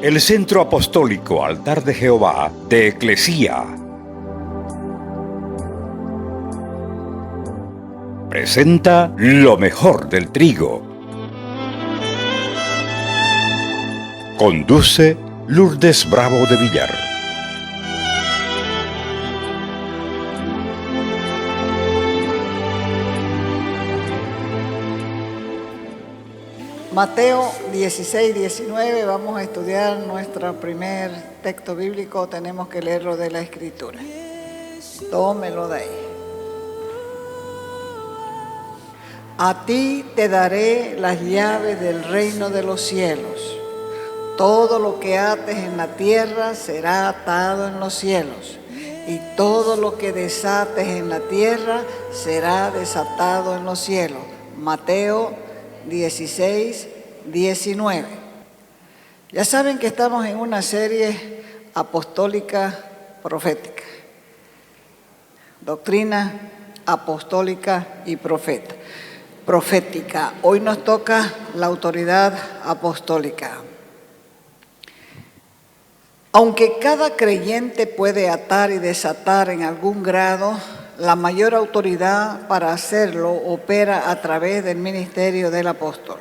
el Centro Apostólico Altar de Jehová de Eclesía presenta lo mejor del trigo. Conduce Lourdes Bravo de Villar. Mateo 16, 19, vamos a estudiar nuestro primer texto bíblico, tenemos que leerlo de la Escritura. Tómelo de ahí. A ti te daré las llaves del reino de los cielos. Todo lo que ates en la tierra será atado en los cielos, y todo lo que desates en la tierra será desatado en los cielos. Mateo 16, 19. Ya saben que estamos en una serie apostólica profética. Doctrina apostólica y profética. Hoy nos toca la autoridad apostólica. Aunque cada creyente puede atar y desatar en algún grado, la mayor autoridad para hacerlo opera a través del ministerio del apóstol.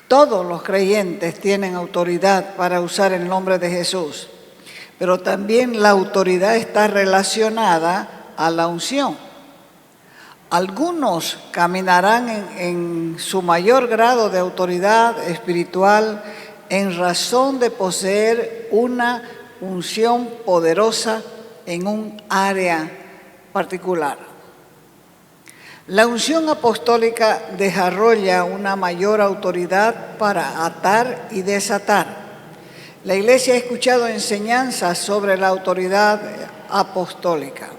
Todos los creyentes tienen autoridad para usar el nombre de Jesús, pero también la autoridad está relacionada a la unción. Algunos caminarán en su mayor grado de autoridad espiritual en razón de poseer una unción poderosa en un área particular. La unción apostólica desarrolla una mayor autoridad para atar y desatar. La Iglesia ha escuchado enseñanzas sobre la autoridad apostólica.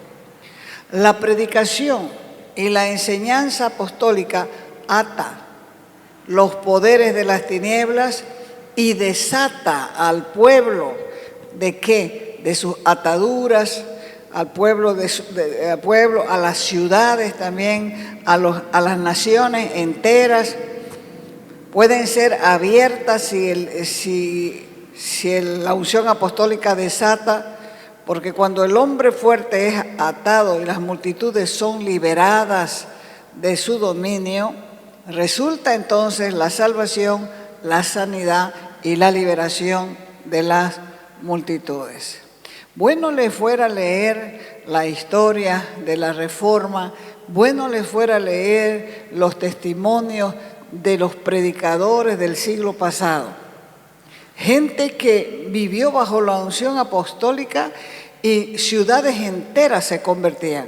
La predicación y la enseñanza apostólica ata los poderes de las tinieblas y desata al pueblo ¿de qué? De sus ataduras, al pueblo, a las ciudades también, a las naciones enteras. Pueden ser abiertas si la unción apostólica desata, porque cuando el hombre fuerte es atado y las multitudes son liberadas de su dominio, resulta entonces la salvación, la sanidad y la liberación de las multitudes. Bueno le fuera leer la historia de la Reforma, bueno le fuera leer los testimonios de los predicadores del siglo pasado. Gente que vivió bajo la unción apostólica y ciudades enteras se convertían.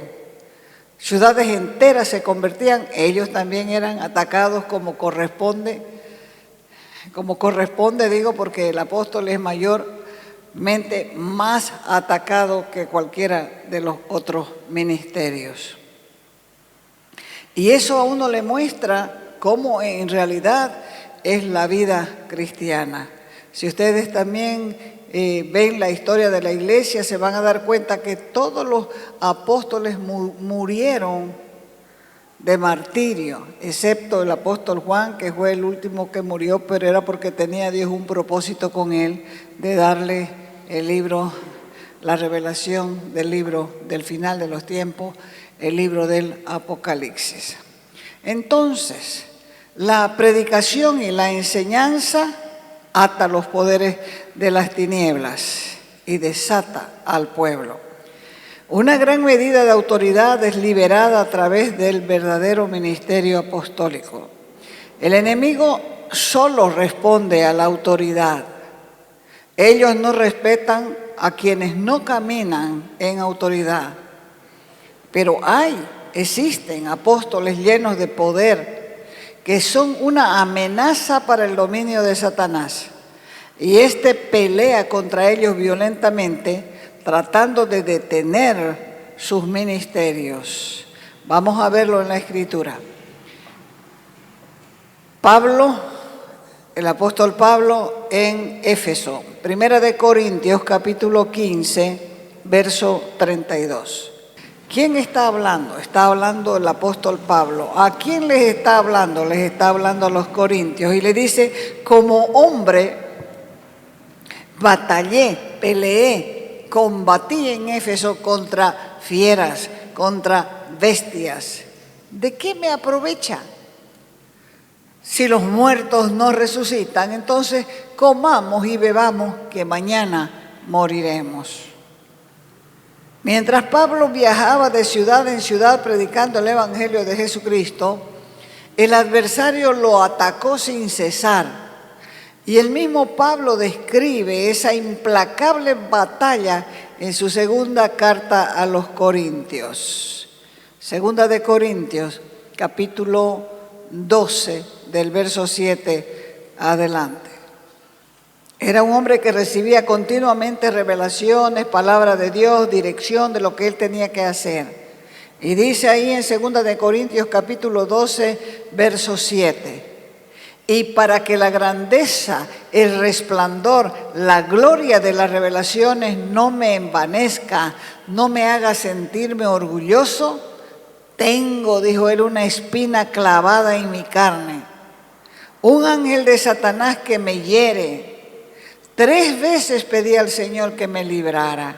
Ciudades enteras se convertían, ellos también eran atacados como corresponde digo, porque el apóstol es mayormente más atacado que cualquiera de los otros ministerios. Y eso a uno le muestra cómo en realidad es la vida cristiana. Si ustedes también ven la historia de la iglesia, se van a dar cuenta que todos los apóstoles murieron de martirio, excepto el apóstol Juan, que fue el último que murió, pero era porque tenía Dios un propósito con él de darle el libro, la revelación del libro del final de los tiempos, el libro del Apocalipsis. Entonces, la predicación y la enseñanza ata los poderes de las tinieblas y desata al pueblo. Una gran medida de autoridad es liberada a través del verdadero ministerio apostólico. El enemigo solo responde a la autoridad. Ellos no respetan a quienes no caminan en autoridad. Pero existen apóstoles llenos de poder que son una amenaza para el dominio de Satanás. Y pelea contra ellos violentamente, tratando de detener sus ministerios. Vamos a verlo en la Escritura. El apóstol Pablo en Éfeso, Primera de Corintios, capítulo 15, verso 32. ¿Quién está hablando? Está hablando el apóstol Pablo. ¿A quién les está hablando? Les está hablando a los corintios y le dice, como hombre batallé, peleé, combatí en Éfeso contra fieras, contra bestias. ¿De qué me aprovecha? Si los muertos no resucitan, entonces comamos y bebamos, que mañana moriremos. Mientras Pablo viajaba de ciudad en ciudad predicando el Evangelio de Jesucristo, el adversario lo atacó sin cesar. Y el mismo Pablo describe esa implacable batalla en su segunda carta a los Corintios. Segunda de Corintios, capítulo 12, del verso 7 adelante. Era un hombre que recibía continuamente revelaciones, palabra de Dios, dirección de lo que él tenía que hacer. Y dice ahí en 2 de Corintios capítulo 12, verso 7. Y para que la grandeza, el resplandor, la gloria de las revelaciones no me envanezca, no me haga sentirme orgulloso, tengo, dijo él, una espina clavada en mi carne, un ángel de Satanás que me hiere. 3 veces pedí al Señor que me librara,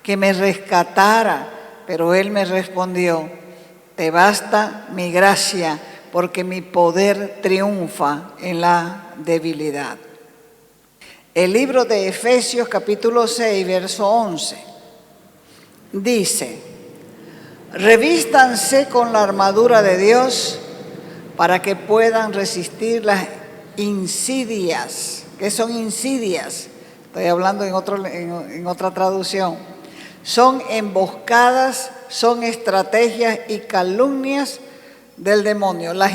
que me rescatara, pero Él me respondió, te basta mi gracia, porque mi poder triunfa en la debilidad. El libro de Efesios capítulo 6, verso 11, dice, revístanse con la armadura de Dios para que puedan resistir las insidias. ¿Qué son insidias? Estoy hablando en otra traducción. Son emboscadas, son estrategias y calumnias del demonio. Las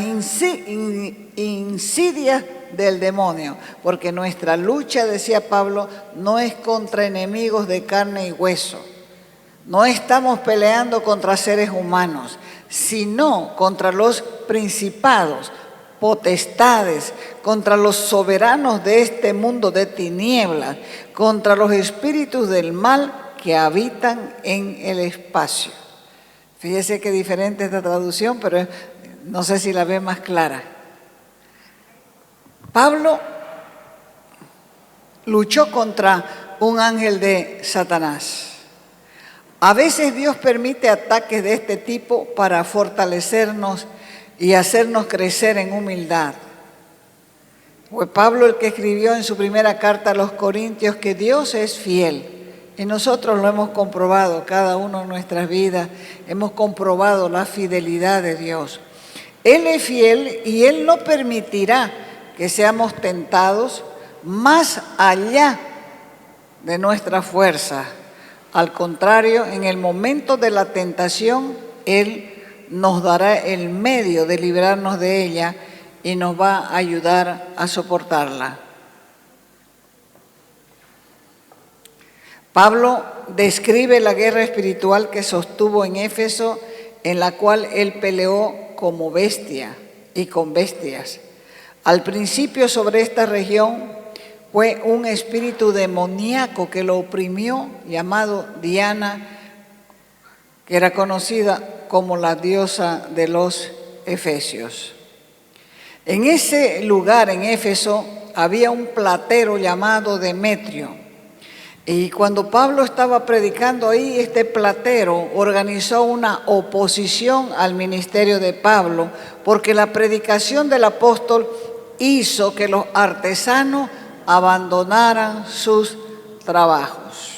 insidias del demonio. Porque nuestra lucha, decía Pablo, no es contra enemigos de carne y hueso. No estamos peleando contra seres humanos, sino contra los principados, potestades, contra los soberanos de este mundo de tinieblas, contra los espíritus del mal que habitan en el espacio. Fíjese qué diferente esta traducción, pero no sé si la ve más clara. Pablo luchó contra un ángel de Satanás. A veces Dios permite ataques de este tipo para fortalecernos y hacernos crecer en humildad. Fue Pablo el que escribió en su primera carta a los Corintios que Dios es fiel. Y nosotros lo hemos comprobado, cada uno en nuestras vidas, hemos comprobado la fidelidad de Dios. Él es fiel y Él no permitirá que seamos tentados más allá de nuestra fuerza. Al contrario, en el momento de la tentación, Él nos dará el medio de librarnos de ella y nos va a ayudar a soportarla. Pablo describe la guerra espiritual que sostuvo en Éfeso, en la cual él peleó como bestia y con bestias. Al principio sobre esta región fue un espíritu demoníaco que lo oprimió, llamado Diana, que era conocida como la diosa de los efesios. En ese lugar, en Éfeso, había un platero llamado Demetrio. Y cuando Pablo estaba predicando ahí, este platero organizó una oposición al ministerio de Pablo, porque la predicación del apóstol hizo que los artesanos abandonaran sus trabajos.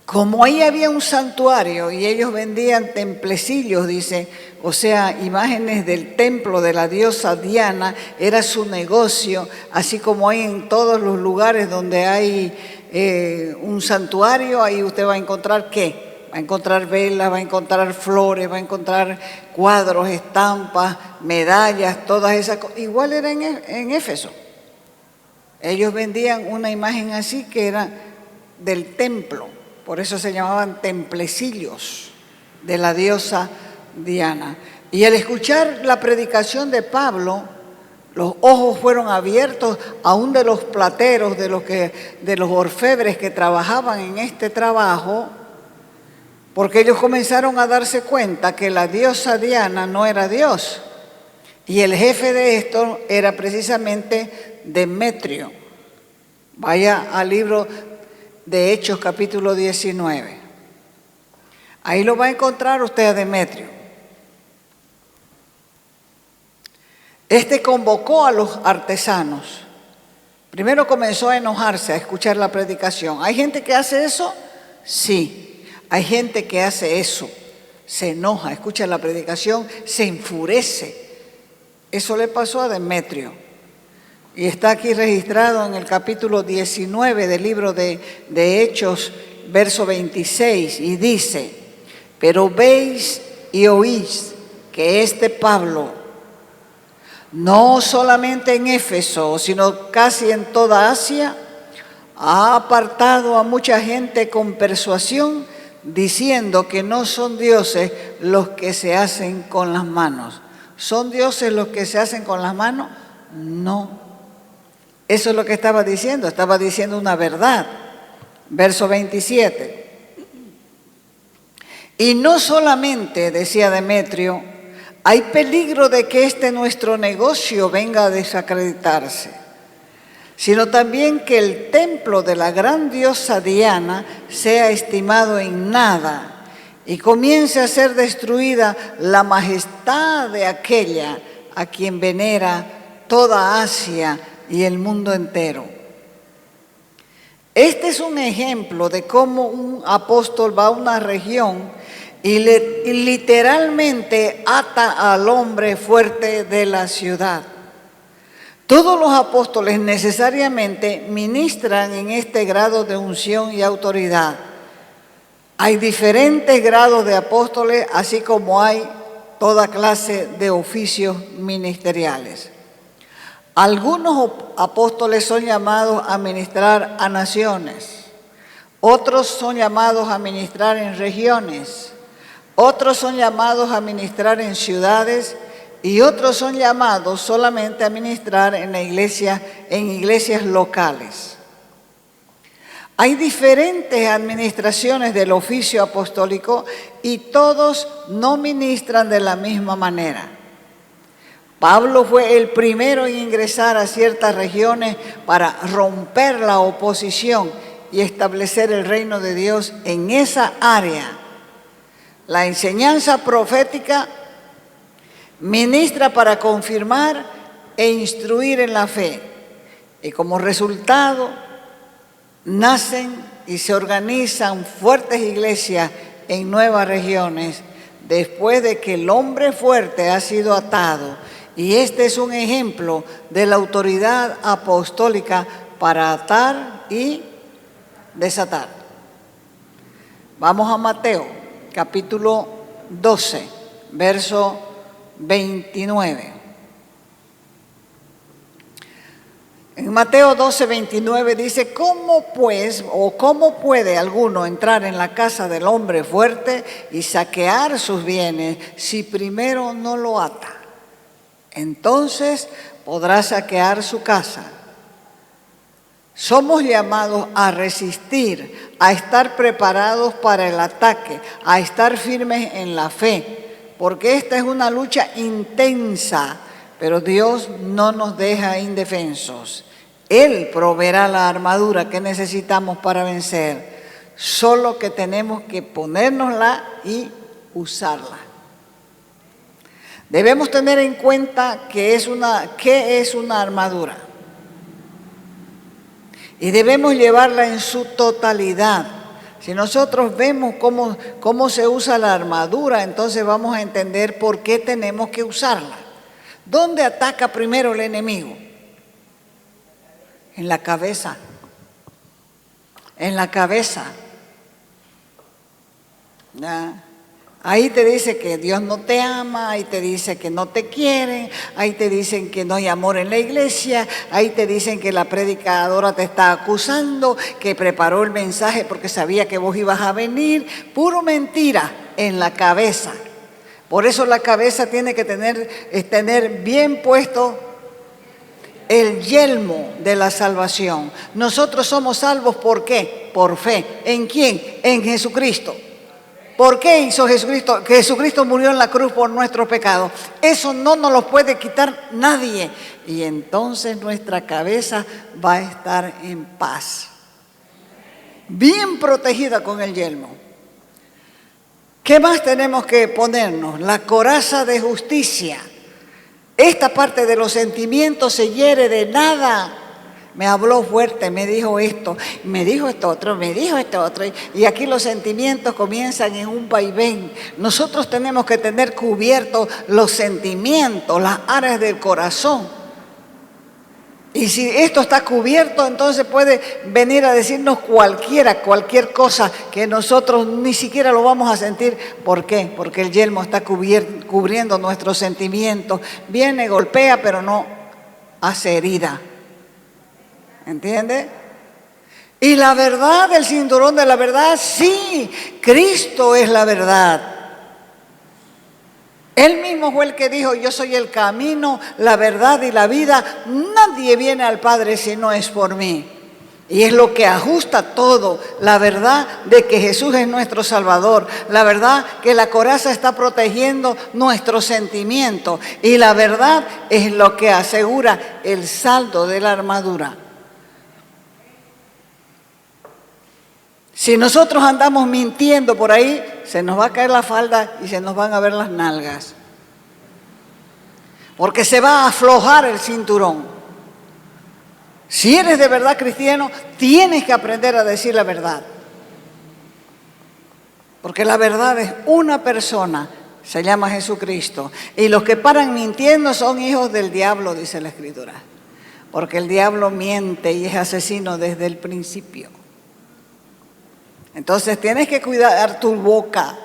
Como ahí había un santuario y ellos vendían templecillos, dice, o sea, imágenes del templo de la diosa Diana, era su negocio, así como hay en todos los lugares donde hay un santuario, ahí usted va a encontrar ¿qué? Va a encontrar velas, va a encontrar flores, va a encontrar cuadros, estampas, medallas, todas esas cosas. Igual era en Éfeso. Ellos vendían una imagen así que era del templo. Por eso se llamaban templecillos de la diosa Diana. Y al escuchar la predicación de Pablo, los ojos fueron abiertos aún de los plateros, de los orfebres que trabajaban en este trabajo, porque ellos comenzaron a darse cuenta que la diosa Diana no era Dios. Y el jefe de esto era precisamente Demetrio. Vaya al libro de Hechos capítulo 19. Ahí lo va a encontrar usted a Demetrio. Este convocó a los artesanos. Primero comenzó a enojarse, a escuchar la predicación. ¿Hay gente que hace eso? Sí, hay gente que hace eso. Se enoja, escucha la predicación, se enfurece. Eso le pasó a Demetrio. Y está aquí registrado en el capítulo 19 del libro de Hechos, verso 26, y dice: pero veis y oís que este Pablo, no solamente en Éfeso, sino casi en toda Asia, ha apartado a mucha gente con persuasión, diciendo que no son dioses los que se hacen con las manos. ¿Son dioses los que se hacen con las manos? No. Eso es lo que estaba diciendo una verdad. Verso 27. Y no solamente, decía Demetrio, hay peligro de que este nuestro negocio venga a desacreditarse, sino también que el templo de la gran diosa Diana sea estimado en nada y comience a ser destruida la majestad de aquella a quien venera toda Asia y el mundo entero. Este es un ejemplo de cómo un apóstol va a una región y literalmente ata al hombre fuerte de la ciudad. Todos los apóstoles necesariamente ministran en este grado de unción y autoridad. Hay diferentes grados de apóstoles, así como hay toda clase de oficios ministeriales. Algunos apóstoles son llamados a ministrar a naciones, otros son llamados a ministrar en regiones, otros son llamados a ministrar en ciudades y otros son llamados solamente a ministrar en la iglesia, en iglesias locales. Hay diferentes administraciones del oficio apostólico y todos no ministran de la misma manera. Pablo fue el primero en ingresar a ciertas regiones para romper la oposición y establecer el reino de Dios en esa área. La enseñanza profética ministra para confirmar e instruir en la fe. Y como resultado, nacen y se organizan fuertes iglesias en nuevas regiones después de que el hombre fuerte ha sido atado. Y este es un ejemplo de la autoridad apostólica para atar y desatar. Vamos a Mateo, capítulo 12, verso 29. En Mateo 12, 29 dice: ¿cómo pues o cómo puede alguno entrar en la casa del hombre fuerte y saquear sus bienes si primero no lo ata? Entonces podrá saquear su casa. Somos llamados a resistir, a estar preparados para el ataque, a estar firmes en la fe, porque esta es una lucha intensa, pero Dios no nos deja indefensos. Él proveerá la armadura que necesitamos para vencer, solo que tenemos que ponérnosla y usarla. Debemos tener en cuenta qué es una armadura. Y debemos llevarla en su totalidad. Si nosotros vemos cómo se usa la armadura, entonces vamos a entender por qué tenemos que usarla. ¿Dónde ataca primero el enemigo? En la cabeza. En la cabeza. ¿Ya? Ahí te dice que Dios no te ama, ahí te dice que no te quieren, ahí te dicen que no hay amor en la iglesia, ahí te dicen que la predicadora te está acusando, que preparó el mensaje porque sabía que vos ibas a venir. Puro mentira en la cabeza. Por eso la cabeza tiene que tener bien puesto el yelmo de la salvación. Nosotros somos salvos, ¿por qué? Por fe. ¿En quién? En Jesucristo. ¿Por qué hizo Jesucristo? Que Jesucristo murió en la cruz por nuestros pecados. Eso no nos lo puede quitar nadie. Y entonces nuestra cabeza va a estar en paz, bien protegida con el yelmo. ¿Qué más tenemos que ponernos? La coraza de justicia. Esta parte de los sentimientos se hiere de nada. Me habló fuerte, me dijo esto, me dijo esto otro, me dijo esto otro. Y aquí los sentimientos comienzan en un vaivén. Nosotros tenemos que tener cubiertos los sentimientos, las áreas del corazón. Y si esto está cubierto, entonces puede venir a decirnos cualquier cosa que nosotros ni siquiera lo vamos a sentir. ¿Por qué? Porque el yelmo está cubriendo nuestros sentimientos. Viene, golpea, pero no hace herida. ¿Entiende? Y la verdad, el cinturón de la verdad, sí, Cristo es la verdad. Él mismo fue el que dijo: yo soy el camino, la verdad y la vida. Nadie viene al Padre si no es por mí. Y es lo que ajusta todo. La verdad de que Jesús es nuestro Salvador. La verdad que la coraza está protegiendo nuestros sentimientos. Y la verdad es lo que asegura el saldo de la armadura. Si nosotros andamos mintiendo por ahí, se nos va a caer la falda y se nos van a ver las nalgas. Porque se va a aflojar el cinturón. Si eres de verdad cristiano, tienes que aprender a decir la verdad. Porque la verdad es una persona, se llama Jesucristo. Y los que paran mintiendo son hijos del diablo, dice la Escritura. Porque el diablo miente y es asesino desde el principio. Entonces tienes que cuidar tu boca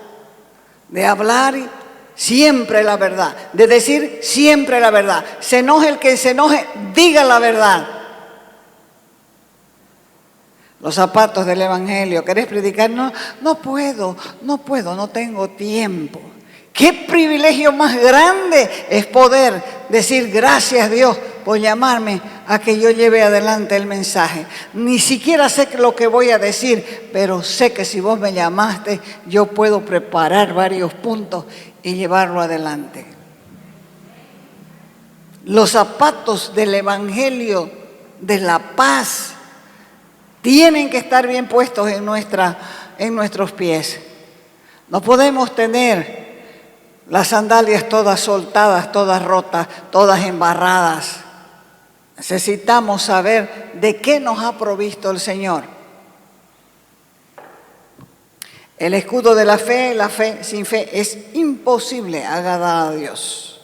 de hablar siempre la verdad, de decir siempre la verdad. Se enoje el que se enoje, diga la verdad. Los zapatos del Evangelio, ¿querés predicar? No puedo, no tengo tiempo. Qué privilegio más grande es poder decir gracias Dios por llamarme a que yo lleve adelante el mensaje. Ni siquiera sé lo que voy a decir, pero sé que si vos me llamaste, yo puedo preparar varios puntos y llevarlo adelante. Los zapatos del Evangelio de la paz tienen que estar bien puestos en nuestros pies. No podemos tener las sandalias todas soltadas, todas rotas, todas embarradas. Necesitamos saber de qué nos ha provisto el Señor. El escudo de la fe sin fe es imposible agradar a Dios.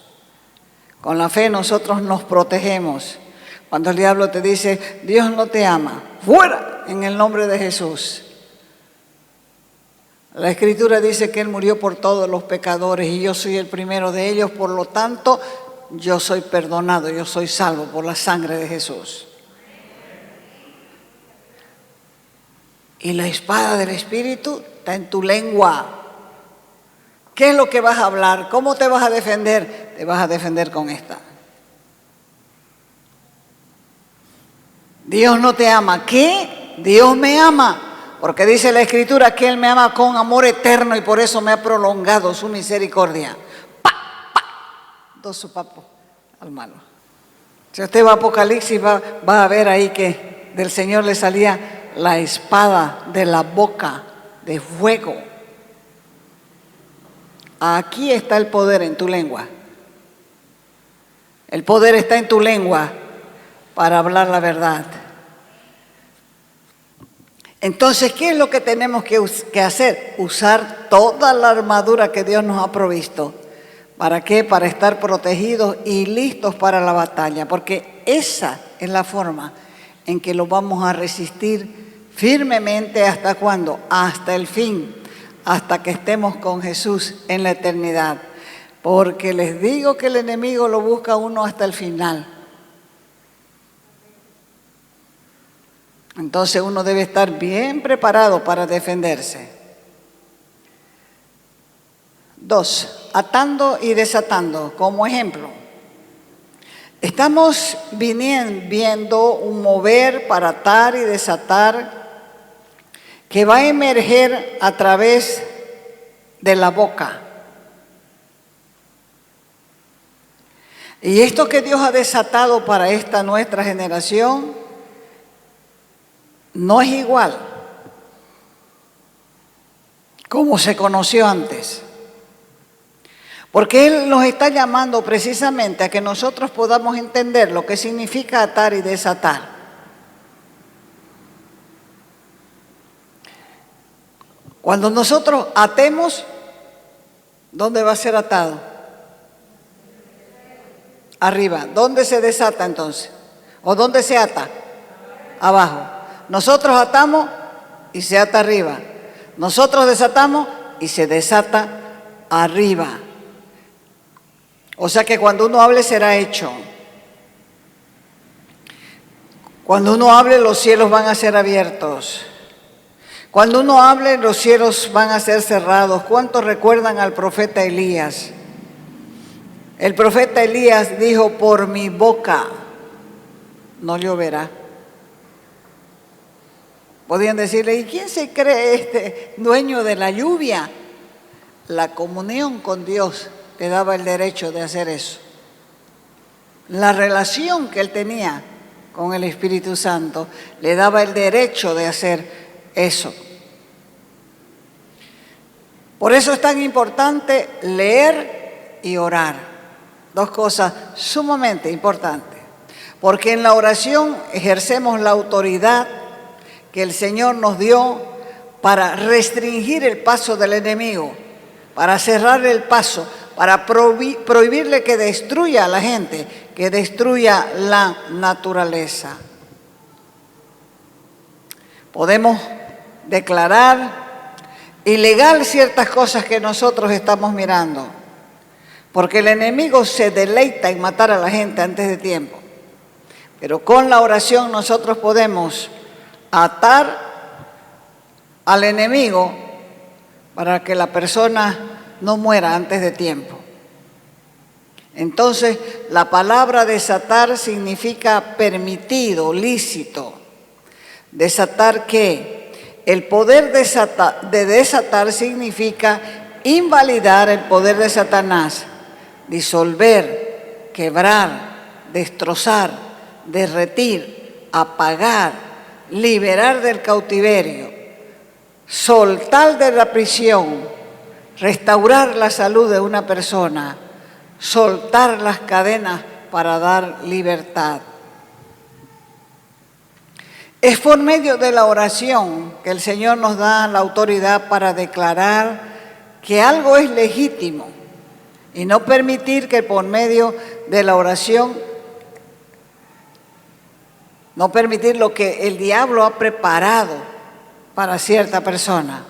Con la fe nosotros nos protegemos. Cuando el diablo te dice, Dios no te ama, fuera en el nombre de Jesús. La Escritura dice que Él murió por todos los pecadores y yo soy el primero de ellos, por lo tanto, yo soy perdonado, yo soy salvo por la sangre de Jesús. Y la espada del Espíritu está en tu lengua. ¿Qué es lo que vas a hablar? ¿Cómo te vas a defender? Te vas a defender con esta. Dios no te ama. ¿Qué? Dios me ama. Porque dice la Escritura que Él me ama con amor eterno y por eso me ha prolongado su misericordia. Dos sopapos al malo. Si usted va a Apocalipsis va a ver ahí que del Señor le salía la espada de la boca de fuego. Aquí está el poder en tu lengua. El poder está en tu lengua para hablar la verdad. Entonces, ¿qué es lo que tenemos que hacer? Usar toda la armadura que Dios nos ha provisto. ¿Para qué? Para estar protegidos y listos para la batalla. Porque esa es la forma en que lo vamos a resistir firmemente. ¿Hasta cuándo? Hasta el fin. Hasta que estemos con Jesús en la eternidad. Porque les digo que el enemigo lo busca a uno hasta el final. Entonces uno debe estar bien preparado para defenderse. 2. Atando y desatando. Como ejemplo, estamos viendo un mover para atar y desatar que va a emerger a través de la boca. Y esto que Dios ha desatado para esta nuestra generación no es igual como se conoció antes. Porque Él nos está llamando precisamente a que nosotros podamos entender lo que significa atar y desatar. Cuando nosotros atemos, ¿dónde va a ser atado? Arriba. ¿Dónde se desata entonces? ¿O dónde se ata? Abajo. Nosotros atamos y se ata arriba. Nosotros desatamos y se desata arriba. O sea que cuando uno hable será hecho. Cuando uno hable los cielos van a ser abiertos. Cuando uno hable los cielos van a ser cerrados. ¿Cuántos recuerdan al profeta Elías? El profeta Elías dijo, por mi boca no lloverá. Podían decirle, ¿y quién se cree este dueño de la lluvia? La comunión con Dios le daba el derecho de hacer eso. La relación que él tenía con el Espíritu Santo le daba el derecho de hacer eso. Por eso es tan importante leer y orar. Dos cosas sumamente importantes. Porque en la oración ejercemos la autoridad que el Señor nos dio para restringir el paso del enemigo, para cerrarle el paso, para prohibirle que destruya a la gente, que destruya la naturaleza. Podemos declarar ilegal ciertas cosas que nosotros estamos mirando, porque el enemigo se deleita en matar a la gente antes de tiempo. Pero con la oración nosotros podemos atar al enemigo para que la persona no muera antes de tiempo. Entonces, la palabra desatar significa permitido, lícito. ¿Desatar qué? El poder de desatar significa invalidar el poder de Satanás, disolver, quebrar, destrozar, derretir, apagar, liberar del cautiverio, soltar de la prisión, restaurar la salud de una persona, soltar las cadenas para dar libertad. Es por medio de la oración que el Señor nos da la autoridad para declarar que algo es legítimo y no permitir que por medio de la oración, no permitir lo que el diablo ha preparado para cierta persona.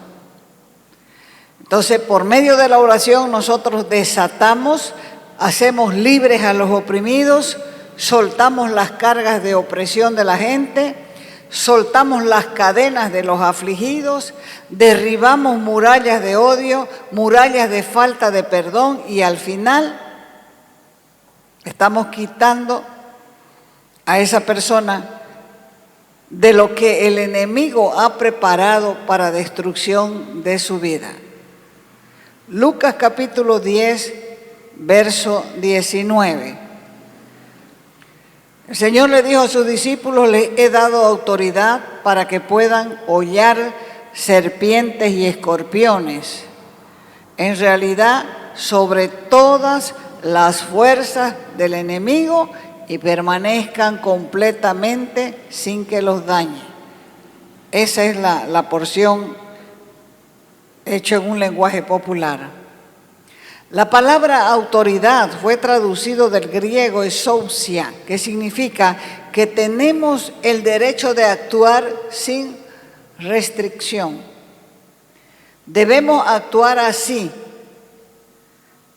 Entonces, por medio de la oración nosotros desatamos, hacemos libres a los oprimidos, soltamos las cargas de opresión de la gente, soltamos las cadenas de los afligidos, derribamos murallas de odio, murallas de falta de perdón y al final estamos quitando a esa persona de lo que el enemigo ha preparado para destrucción de su vida. Lucas capítulo 10, verso 19. El Señor le dijo a sus discípulos, les he dado autoridad para que puedan hollar serpientes y escorpiones. En realidad, sobre todas las fuerzas del enemigo y permanezcan completamente sin que los dañe. Esa es la porción hecha en un lenguaje popular. La palabra autoridad fue traducido del griego exousia, que significa que tenemos el derecho de actuar sin restricción. Debemos actuar así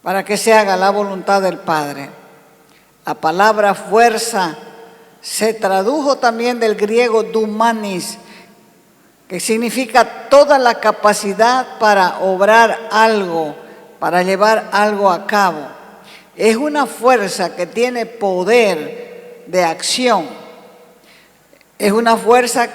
para que se haga la voluntad del Padre. La palabra fuerza se tradujo también del griego dunamis, que significa toda la capacidad para obrar algo, para llevar algo a cabo. Es una fuerza que tiene poder de acción. Es una fuerza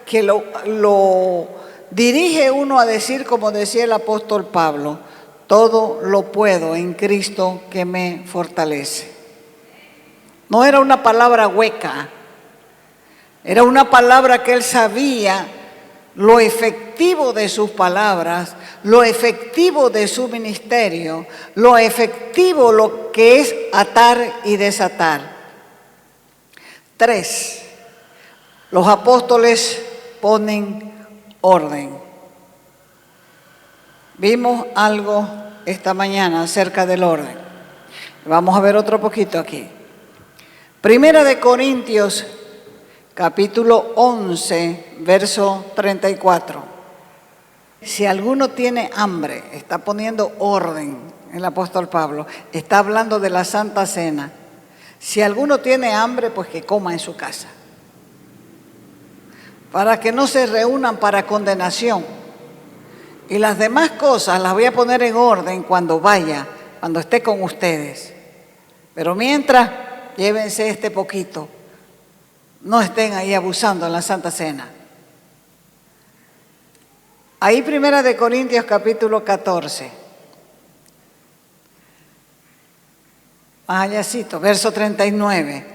que lo dirige uno a decir, como decía el apóstol Pablo, todo lo puedo en Cristo que me fortalece. No era una palabra hueca, era una palabra que él sabía lo efectivo de sus palabras, lo efectivo de su ministerio, lo efectivo lo que es atar y desatar. 3. Los apóstoles ponen orden. Vimos algo esta mañana acerca del orden. Vamos a ver otro poquito aquí. Primera de Corintios, capítulo 11, verso 34. Si alguno tiene hambre, está poniendo orden el apóstol Pablo, está hablando de la Santa Cena. Si alguno tiene hambre, pues que coma en su casa, para que no se reúnan para condenación. Y las demás cosas las voy a poner en orden cuando vaya, cuando esté con ustedes. Pero mientras, llévense este poquito. No estén ahí abusando en la Santa Cena. Ahí Primera de Corintios capítulo 14. Más allácito, verso 39.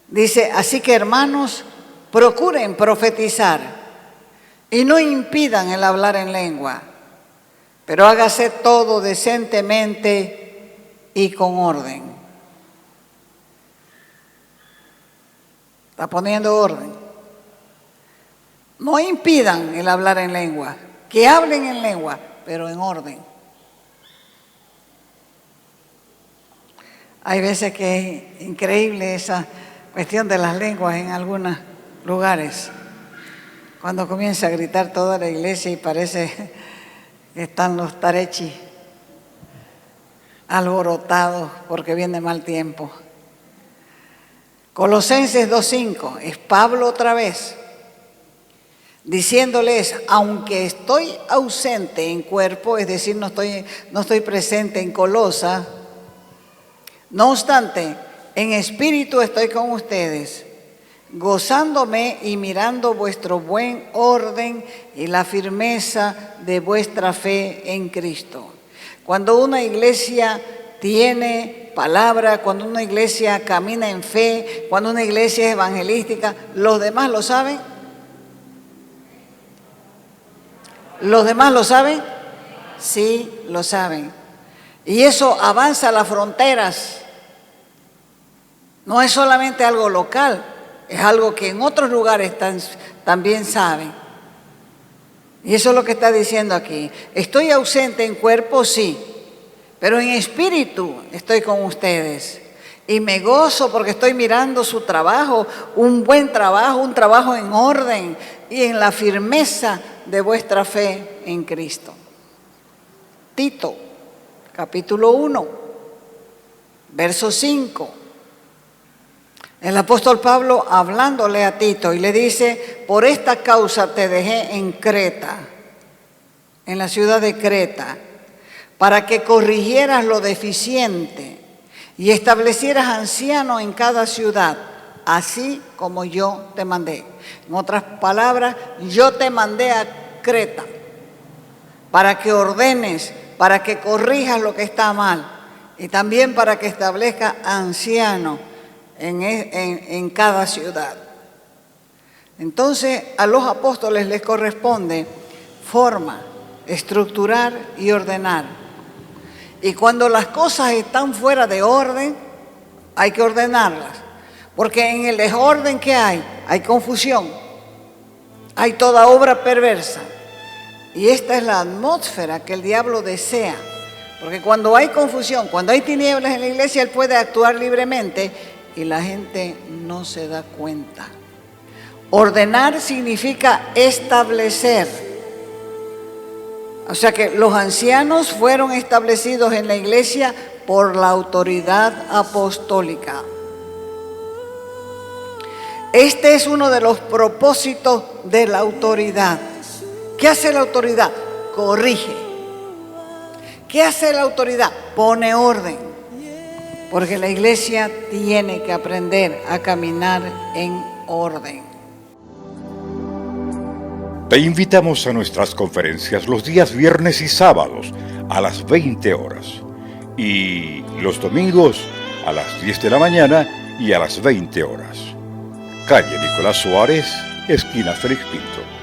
Dice, así que hermanos, procuren profetizar y no impidan el hablar en lengua, pero hágase todo decentemente y con orden. Está poniendo orden. No impidan el hablar en lengua, que hablen en lengua, pero en orden. Hay veces que es increíble esa cuestión de las lenguas en algunos lugares. Cuando comienza a gritar toda la iglesia y parece que están los tarechi alborotados porque viene mal tiempo. Colosenses 2:5, es Pablo otra vez, diciéndoles, aunque estoy ausente en cuerpo, es decir, no estoy presente en Colosa, no obstante, en espíritu estoy con ustedes, gozándome y mirando vuestro buen orden y la firmeza de vuestra fe en Cristo. Cuando una iglesia tiene palabra, cuando una iglesia camina en fe, cuando una iglesia es evangelística, ¿los demás lo saben? ¿Los demás lo saben? Sí, lo saben. Y eso avanza las fronteras. No es solamente algo local, es algo que en otros lugares también saben. Y eso es lo que está diciendo aquí. Estoy ausente en cuerpo, sí, pero en espíritu estoy con ustedes. Y me gozo porque estoy mirando su trabajo, un buen trabajo, un trabajo en orden y en la firmeza de vuestra fe en Cristo. Tito, capítulo 1, verso 5. El apóstol Pablo hablándole a Tito y le dice, por esta causa te dejé en Creta, en la ciudad de Creta, para que corrigieras lo deficiente y establecieras ancianos en cada ciudad, así como yo te mandé. En otras palabras, yo te mandé a Creta para que ordenes, para que corrijas lo que está mal y también para que establezcas ancianos en cada ciudad. Entonces a los apóstoles les corresponde forma, estructurar y ordenar. Y cuando las cosas están fuera de orden, hay que ordenarlas. Porque en el desorden que hay confusión, hay toda obra perversa. Y esta es la atmósfera que el diablo desea. Porque cuando hay confusión, cuando hay tinieblas en la iglesia, él puede actuar libremente y la gente no se da cuenta. Ordenar significa establecer. O sea que los ancianos fueron establecidos en la iglesia por la autoridad apostólica. Este es uno de los propósitos de la autoridad. ¿Qué hace la autoridad? Corrige. ¿Qué hace la autoridad? Pone orden. Porque la iglesia tiene que aprender a caminar en orden. Te invitamos a nuestras conferencias los días viernes y sábados a las 20 horas y los domingos a las 10 de la mañana y a las 20 horas. Calle Nicolás Suárez, esquina Félix Pinto.